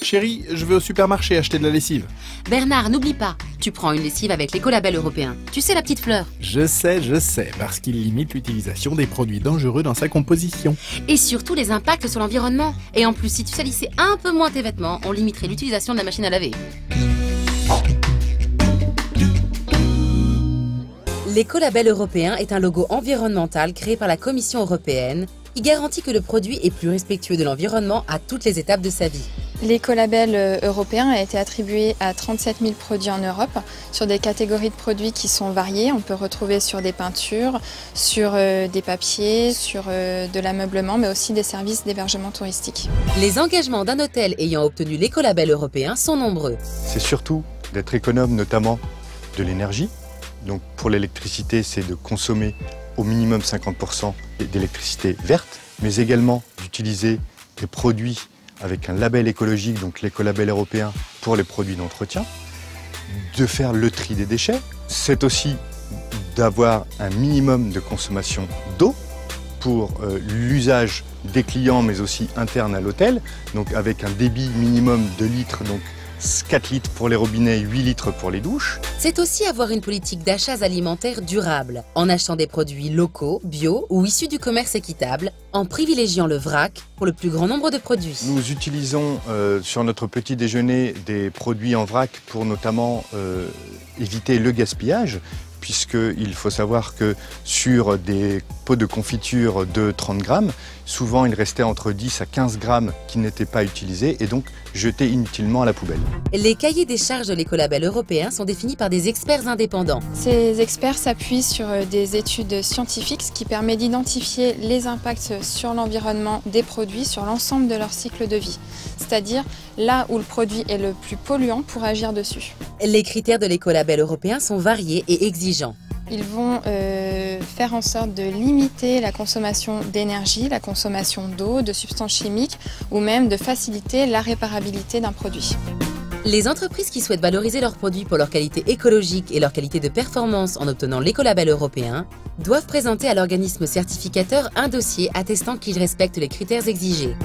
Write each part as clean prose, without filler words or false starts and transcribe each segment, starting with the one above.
Chérie, je vais au supermarché acheter de la lessive. Bernard, n'oublie pas, tu prends une lessive avec l'écolabel européen. Tu sais, la petite fleur. Je sais, parce qu'il limite l'utilisation des produits dangereux dans sa composition. Et surtout les impacts sur l'environnement. Et en plus, si tu salissais un peu moins tes vêtements, on limiterait l'utilisation de la machine à laver. L'écolabel européen est un logo environnemental créé par la Commission européenne qui garantit que le produit est plus respectueux de l'environnement à toutes les étapes de sa vie. L'écolabel européen a été attribué à 37 000 produits en Europe, sur des catégories de produits qui sont variées. On peut retrouver sur des peintures, sur des papiers, sur de l'ameublement, mais aussi des services d'hébergement touristique. Les engagements d'un hôtel ayant obtenu l'écolabel européen sont nombreux. C'est surtout d'être économe, notamment de l'énergie. Donc pour l'électricité, c'est de consommer au minimum 50% d'électricité verte, mais également d'utiliser des produits avec un label écologique, donc l'écolabel européen pour les produits d'entretien, de faire le tri des déchets. C'est aussi d'avoir un minimum de consommation d'eau pour l'usage des clients, mais aussi interne à l'hôtel, donc avec un débit minimum de litres, donc 4 litres pour les robinets, 8 litres pour les douches. C'est aussi avoir une politique d'achats alimentaires durable, en achetant des produits locaux, bio ou issus du commerce équitable, en privilégiant le vrac pour le plus grand nombre de produits. Nous utilisons sur notre petit déjeuner des produits en vrac pour notamment éviter le gaspillage, puisqu'il faut savoir que sur des pots de confiture de 30 grammes, souvent il restait entre 10 à 15 grammes qui n'étaient pas utilisés et donc jetés inutilement à la poubelle. Les cahiers des charges de l'écolabel européen sont définis par des experts indépendants. Ces experts s'appuient sur des études scientifiques, ce qui permet d'identifier les impacts sur l'environnement des produits sur l'ensemble de leur cycle de vie, c'est-à-dire là où le produit est le plus polluant pour agir dessus. Les critères de l'écolabel européen sont variés et exigeants. Ils vont faire en sorte de limiter la consommation d'énergie, la consommation d'eau, de substances chimiques ou même de faciliter la réparabilité d'un produit. Les entreprises qui souhaitent valoriser leurs produits pour leur qualité écologique et leur qualité de performance en obtenant l'écolabel européen doivent présenter à l'organisme certificateur un dossier attestant qu'ils respectent les critères exigés.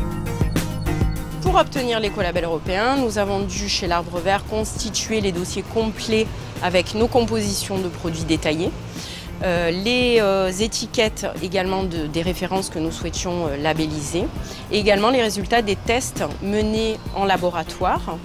Pour obtenir l'écolabel européen, nous avons dû, chez l'Arbre Vert, constituer les dossiers complets avec nos compositions de produits détaillés, les étiquettes également des références que nous souhaitions labelliser, et également les résultats des tests menés en laboratoire.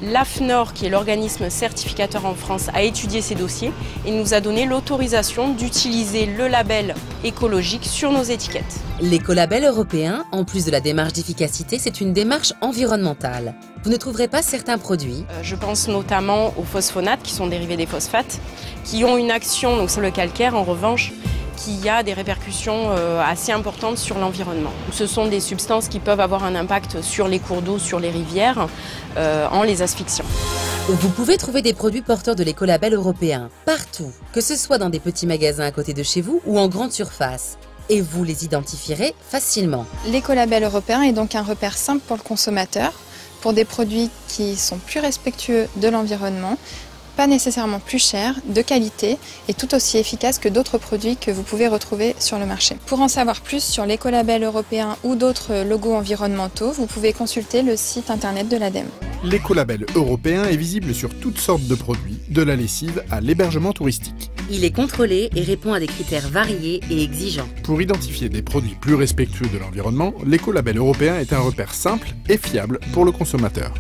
L'AFNOR, qui est l'organisme certificateur en France, a étudié ces dossiers et nous a donné l'autorisation d'utiliser le label écologique sur nos étiquettes. L'écolabel européen, en plus de la démarche d'efficacité, c'est une démarche environnementale. Vous ne trouverez pas certains produits. Je pense notamment aux phosphonates, qui sont dérivés des phosphates, qui ont une action donc sur le calcaire, en revanche, qui a des répercussions assez importantes sur l'environnement. Ce sont des substances qui peuvent avoir un impact sur les cours d'eau, sur les rivières, en les asphyxiant. Vous pouvez trouver des produits porteurs de l'écolabel européen partout, que ce soit dans des petits magasins à côté de chez vous ou en grande surface. Et vous les identifierez facilement. L'écolabel européen est donc un repère simple pour le consommateur, pour des produits qui sont plus respectueux de l'environnement, pas nécessairement plus cher, de qualité et tout aussi efficace que d'autres produits que vous pouvez retrouver sur le marché. Pour en savoir plus sur l'écolabel européen ou d'autres logos environnementaux, vous pouvez consulter le site internet de l'ADEME. L'écolabel européen est visible sur toutes sortes de produits, de la lessive à l'hébergement touristique. Il est contrôlé et répond à des critères variés et exigeants. Pour identifier des produits plus respectueux de l'environnement, l'écolabel européen est un repère simple et fiable pour le consommateur.